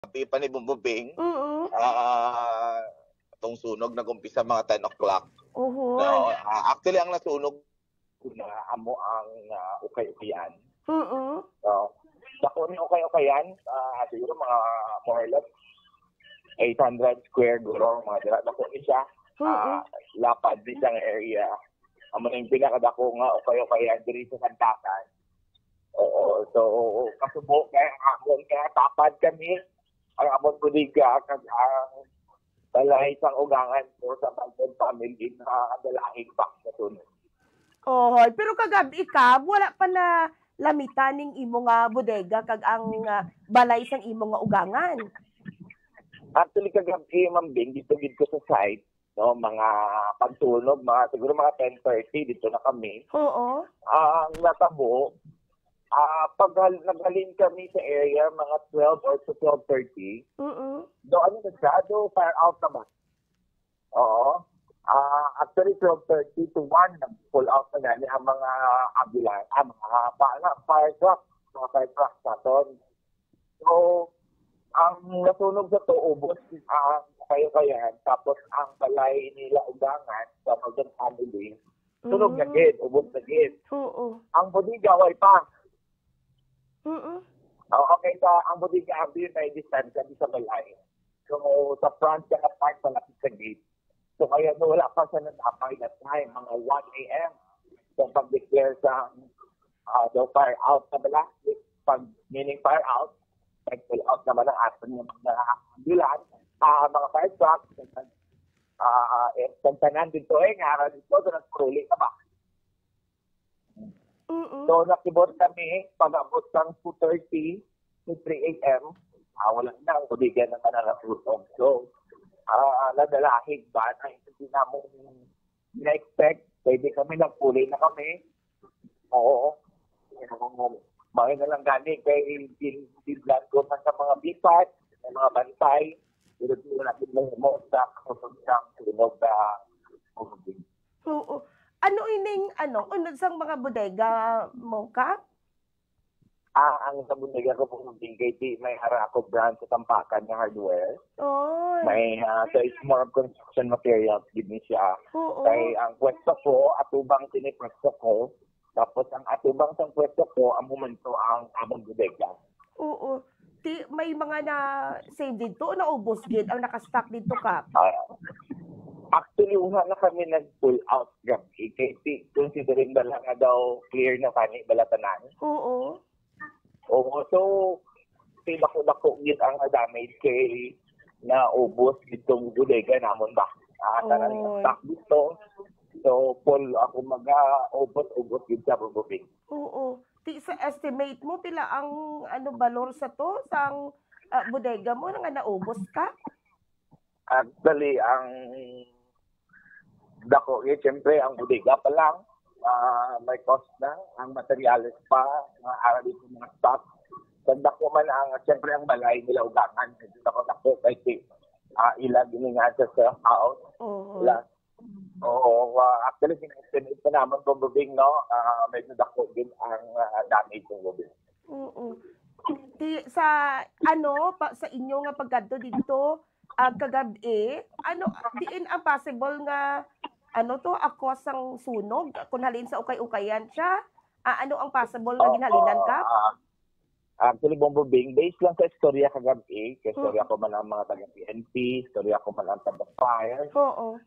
gabi pa ni Bumbubing, Mm. itong sunog nag-umpisa mga 10 o'clock. Ohoy. No, actually ang nasunog na amo ang ukay-ukayan. Mm. So, dako ni ukay-ukayan, siguro mga more or less 800 square guro mga dira dako ni siya. Mm. Lapad din siyang area. Amo na yung pinakadako nga ukay-ukayan diri sa Santakan. Oo, so kasubo kaya amon kaya tapad kami ang amon budiga kag ang balay sang ugangan ko sa Balbon family na dalahing back na tunog. Ohoy, pero kagabi ka, wala pa na lamitan ning imo nga bodega kag ang balay sang imo nga ugangan. Actually kagabi Ma'am Bing, dito ko sa site, no, mga pagtunog, mga siguro mga 10:30 dito na kami. Oo. Ang natabo, pag naghalin kami sa area mga 12 or to 12:30, Mm. do ano na siya, do fire out naman. Oo. Actually 12:30 to 1 nag-pull out na yan ang mga ambulance, mga fire truck sa ton. So, ang nasunog sa to, ubos ang kayo-kayan, tapos ang balay nila ugangan sa Northern Family, sunog na gid, ubos na gid. Oo. Ang bodega, way pa. Mm. Okay, so ang bodega, abdi may distance kami sa balay. So, sa front ka na part, malapit sa gate. So, kaya wala pa siya natapay na time, mga 1 a.m. So, pag-declare sa daw fire out na bala, pag meaning fire out, nag-pull out naman ang atin ng mga ambulance, mga fire trucks, pagtanan dito nga, dito, nag-crawling na ba? Mm. So, nakibot kami, pag-abot ng 2:30 to 3 a.m., wala na, ang bodega naman na natutog. So, nadalahig ba na hindi namin na-expect, pwede kami nagpuli na kami. Oo. Bakit na lang gani kay Bidlan ko man sa mga bipat, sa mga bantay, pero natin mo sa kasusang tunog na moving. Oo. Ano ining unod sang mga bodega mo ka? Ang sa bundaga ko pong BKT, may Harako brand sa Tampakan na hardware. Oy. May, so it's more of construction materials, din siya. Oo. Kay ang pwesto ko, atubang tinipwesto ko, tapos ang atubang sa pwesto ko, ang momento ang among bodega. Oo. May mga na save dito na ubos gid ang naka-stock dito ka. Actually, una na kami nag-pull out gabi. Kasi considering bala nga daw clear na kani balatanan. Oo. Oo, so dako gid ang damage kay na ubos itong bodega namon ba. Tanan nga stock dito. So, full ako mag-ubos gid sa bubing. Oo. Sa estimate mo pila ang balor sa to sang bodega mo nga naubos ka? Actually, ang dako siyempre ang bodega pa lang may cost na, ang materials pa, mga araw dito mga stock. Tanda ko man siyempre ang balay nila ugangan. Dako kay ilag nga sa house. Oo. Oo, actually, sinestimate pa naman kung bubing, no? Medyo dako din ang damage ng bubing. Oo. Sa sa inyo nga pagkadto dito kagabi, diin ang possible nga ako sang sunog kung halin sa ukay-ukayan siya, ano ang possible nga ginhalinan ka? Actually, Bing, based lang sa istorya kagabi, kasi istorya ko man ang mga taga-PNP, istorya ko man ang taga-fire. Oo.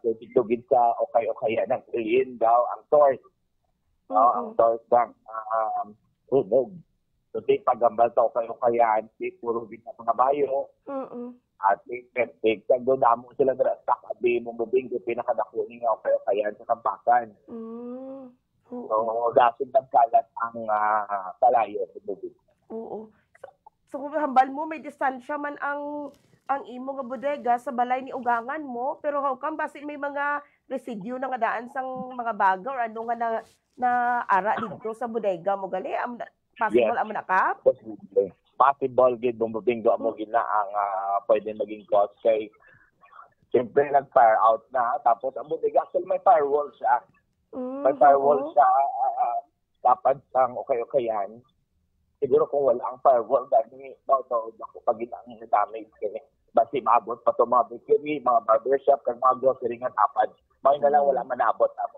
Tugid sa ukay-ukayan ng clean daw ang source. Ang source ng sunog. So, di pagambal sa ukay-ukayan, di puro din sa mga bayo. At i-peptig, damo sila na stock at di Bing, yung pinakadako nga ukay-ukayan sa Tampakan. So, dasin ng kalat ang palayo sa Bing. Oo. So, hambal mo, may distansya man ang imo nga bodega sa balay ni ugangan mo, pero how come basi may mga residue na nga daan sang mga baga or ano nga na ara dito sa bodega mo gali? Possible amo na ka? Possible gid Bing do mo gina ang pwede maging cause kay siyempre nag-fire out na tapos ang bodega actually may firewall siya. May firewall siya dapat sang okay-okayan. siguro kung wala ang firewall, dahil daw ako pag ang damage kini. Basi maabot pa to mga bakery, mga barbershop, kag mga grocery nga tapad. May na lang wala manabot ako.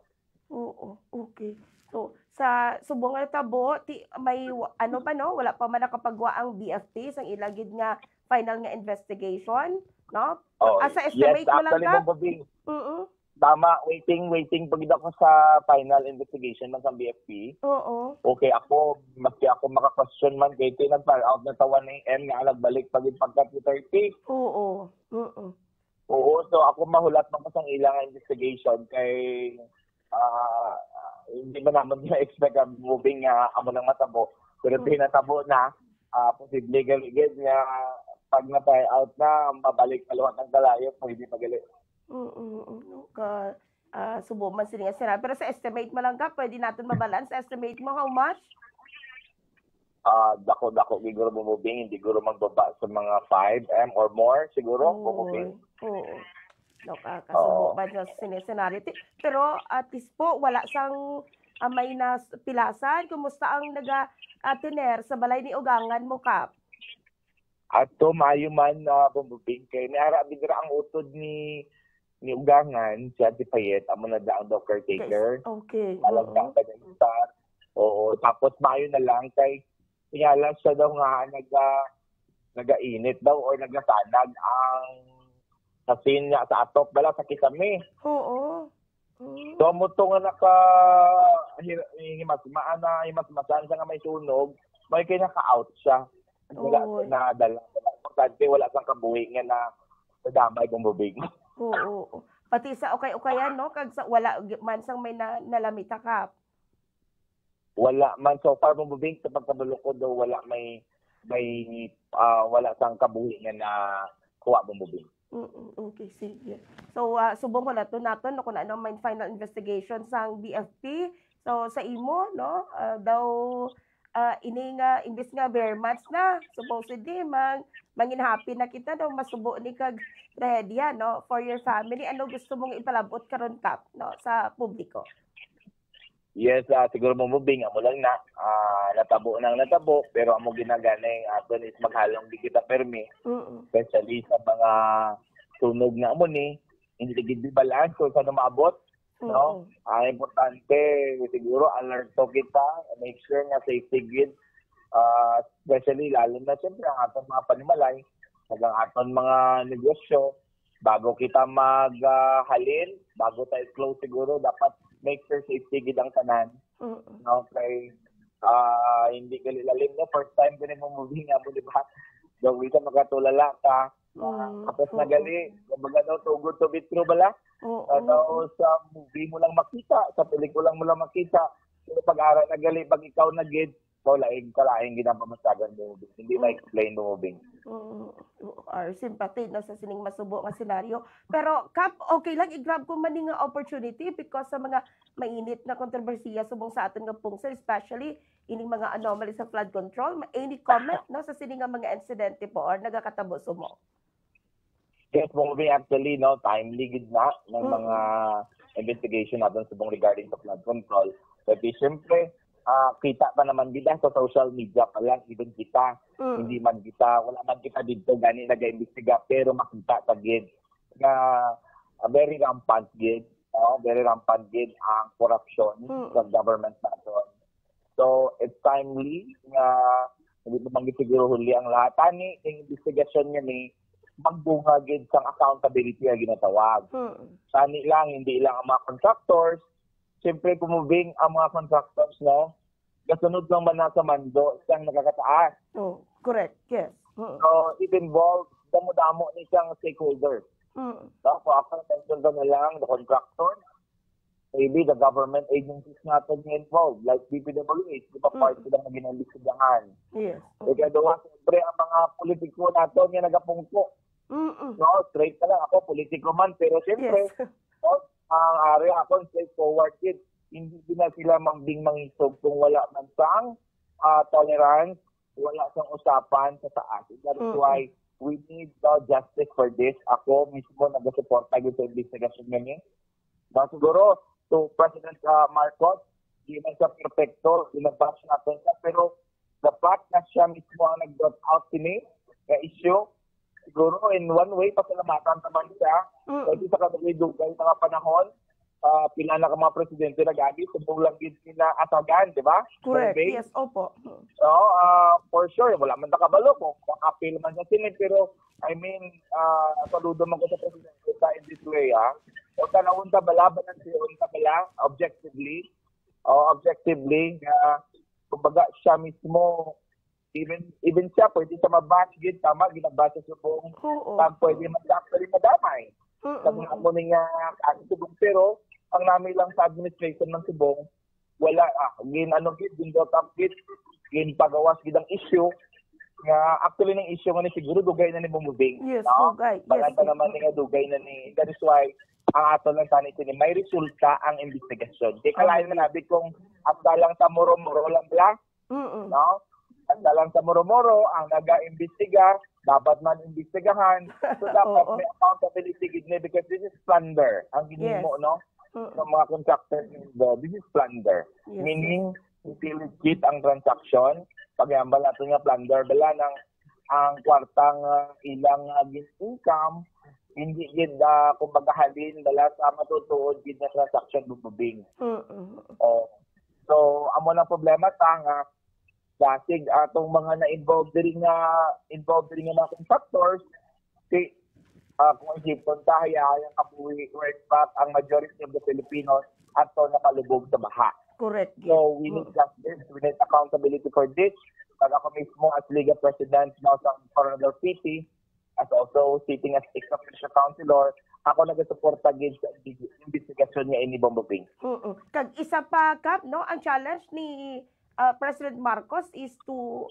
Oo, okay. So, sa subong nga tabo, may ano pa no, wala pa man nakapagwa ang BFT sang ilagid nga final nga investigation, no? Oh, Asa yes, estimate mo lang actually ka? mo bobing. Oo. Tama, waiting pagid ako sa final investigation ng BFP. Oo. Okay, maski ako maka-question man kay nag-file out na tawan ni M nga nagbalik pagid pagka 2:30. Oo. Oo. Oo, so ako mahulat man ko sang ilang investigation kay hindi man naman niya expect ang moving nga amo nang matabo. Pero pinatabo na, posible galigid nga pag na-file out na, mabalik kaluhat ng kalayo, pwede magalit. Ka subo man sila nga sira. Pero sa estimate mo lang ka, pwede natin mabalance. Estimate mo how much? Dako siguro bumubing, hindi siguro magbaba sa mga 5M or more siguro bumubing. Oo. No, kasubo ba sa scenario. Pero at least po, wala sang may pilasan. Kumusta ang tiner sa balay ni Ugangan mo, Kap? At to maayo man na bumubing kay naara bidra ang utod ni Ugangan, si Ate Payet, amo na daang daw caretaker. Okay. Talagang tagayutan. Oo, tapos maayo na lang kay tingala siya daw nga nagainit daw or nagasanag ang kasin niya sa atop bala sa kisame. Oo. So mo to nga himas-masan siya nga may sunog, may kay naka-out siya. Wala na dala. Importante wala sang kabuhi nga na damay bumubing. Oo. Pati sa okay-okayan, no? Kag sa wala man sang may nalamita ka. Wala man so far bumubing sa pagkadulokod daw wala wala sang kabuhi nga na kuha bumubing. Okay, sige. So, subong ko na to naton kung ano may final investigation sang BFP. So, sa imo, no? Daw ini nga imbis nga bare months na supposedly manginhappy na kita daw masubo ni kag trahedya no for your family. Ano gusto mong ipalabot karon, Kap, no sa publiko? Yes, siguro mumubing amo lang na natabo pero amo ginaganay aton is maghalong di kita permi. Especially sa mga sunog nga amo ni hindi gid balance so sa maabot. No? Importante siguro alerto kita, make sure nga safety gid, especially lalo na siyempre ang aton mga panimalay, hanggang aton mga negosyo, bago kita maghalin, bago tayo close siguro, dapat make sure safety gid ang tanan. No? Kay hindi kalilalim no, first time ko na moving nga mo, di ba? Gawin ka makatulala ka. Tapos nagali, kumbaga daw too good to be true bala. Sa movie mo lang makita, sa pelikula mo lang makita. Pero pag-aral nagali, pag ikaw nag-gid, laing ginapamasagan mo. Hindi ma-explain mo moving. Our sympathy no, sa sining masubo nga senaryo. Pero, Kap, okay lang, i-grab ko man nga opportunity because sa mga mainit na kontrobersiya subong sa aton nga pungsod, especially ining mga anomaly sa flood control. Any comment no, sa sining nga mga insidente po or nagakatabo sumo? Yes, moving actually, no, timely gid na ng mga investigation natin subong regarding sa flood control. Kasi siyempre, kita pa naman gid sa social media pa lang, even kita, hindi man kita, wala man kita dito gani nag-imbestiga, pero makita ta gid na very rampant gid ang corruption sa government natin. So, it's timely nga hindi pa siguro huli ang lahat. Ani, yung investigation niya ni magbunga gid sang accountability nga ginatawag. Sani lang, hindi lang ang mga contractors. Siyempre, kumubing ang mga contractors, no? Kasunod lang man nasa mando, siyang nakakataas. Correct, yes. So, it involves damo-damo ni siyang stakeholders. So, ako mention na lang, the contractors, maybe the government agencies natin involved, like DPWH, di ba part sila na ginambisigahan. Yes. Kaya doon, siyempre, ang mga politiko natin yung nagapungko. No, straight na lang ako, politiko man, pero siyempre, ang area ako, straightforward kid. Hindi na sila mangisog kung wala man sang tolerance, wala sang usapan sa taas. That's why we need justice for this. Ako mismo nag-support tayo sa investigation niya. Siguro, to President Marcos, hindi man siya perfecto, inabash natin siya, pero the fact na siya mismo ang nag-brought out kini na issue, siguro in one way, pasalamatan naman siya. Kasi sa kadugay-dugay mga panahon, pila na ka mga presidente nag-agi, subong lang din sila atagan, di ba? Correct. Survey. Yes, opo. So, for sure, wala man nakabalo kung appeal man sa Senate, pero I mean, saludo man ko sa presidente sa in this way, ha? O tanawon ta bala, banan siya unta bala, objectively, kumbaga siya mismo, even siya, pwede siya mabash, tama, ginabasa sa subong, pwede madamay. Sa mga mo niya subong, pero ang namin lang sa administration ng subong, wala, ginpagawas gid ang issue, nga actually ng issue nga ni siguro dugay na ni bumubing. Yes, no? dugay. Balanta naman nga dugay na ni, that is why, ang ato lang tani ni may resulta ang investigasyon. Di kalain na nabi kung hasta lang sa muro-muro lang bla, no? Hasta lang sa muro-muro ang naga-imbestiga, dapat man imbestigahan. So dapat may accountability gidne because this is plunder. Ang ginimo, no? Ng mga contractors involved, this is plunder. Yes. Meaning, legit ang transaction, pagyambal nato nga plunder, bala ng ang kwartang ilang income, hindi gid kumbaga halin bala sa matutuod gid na transaction bububing. So amo na problema ta nga dasig atong mga na-involved diri nga mga contractors kung isipon ta hayaan kabuhi work back ang majority of the Filipinos ato nakalubog sa baha. Correct. So we need justice, we need accountability for this. Pag ako mismo as Liga President now sa Coronadal City, as also sitting as ex-official councilor, ako nagasuporta gid sa investigasyon niya ini bombing. Kag isa pa Kap, no, ang challenge ni President Marcos is to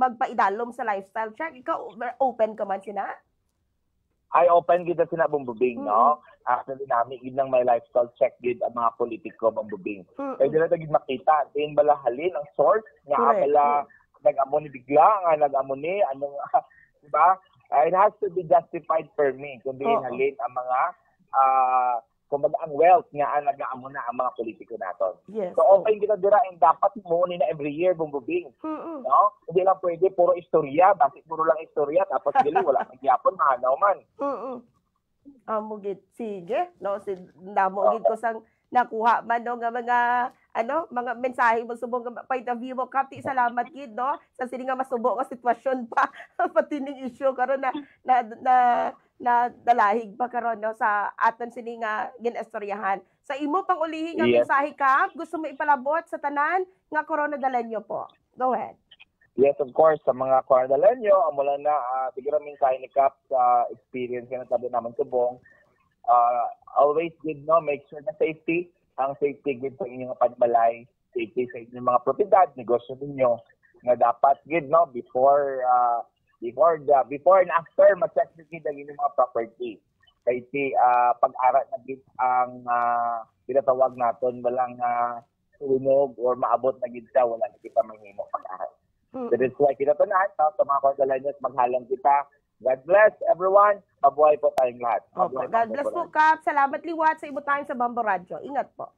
magpaidalom sa lifestyle check. Ikaw open ka man sina? I open gid na sina bombing, no? Actually namin gid nang may lifestyle check gid ang mga politiko bombing. Kaya dila ta gid makita din bala halin ang source nga bala nag-amo ni bigla nga nag-amo ni anong diba? It has to be justified for me kung din halin ang mga kumbaga ang wealth nga ang nag-aamo na ang mga politiko naton. Yes. So open kita dira and dapat mo ni na every year bumbubing. No? Hindi lang pwede puro istorya, basta puro lang istorya tapos dili wala nang gyapon mahanaw man. Amo gid sige, no, namo gid ko sang nakuha man no nga mga mensahe mo subong nga point of view mo Kapti, salamat gid no sa sini nga masubo nga sitwasyon pa pati ning issue karon na dalahig pa karon no sa aton sini nga ginistoryahan. Sa imo pang ulihi nga mensahe Kap, gusto mo ipalabot sa tanan nga Coronadalenyo po. Go ahead. Yes, of course, sa mga Coronadalenyo, amula na siguro mensahe ni Kap sa experience nga natabi naman subong. Always good, no, make sure na safety, ang safety good sa inyong pagbalay, safety sa inyong mga propiedad, negosyo ninyo, nga dapat good, no, before and after, mag-check nyo ang inyong mga property. Kasi pag-arat na gid ang pinatawag natin, walang sunog or maabot na gid siya, wala na kita mahimo pag-arat. So that's why kita tunahan, sa mga Coronadalenyos, maghalang kita. God bless everyone. Mabuhay po tayong lahat. God bless po Kap. Salamat liwat sa imo time sa Bambo Radio. Ingat po.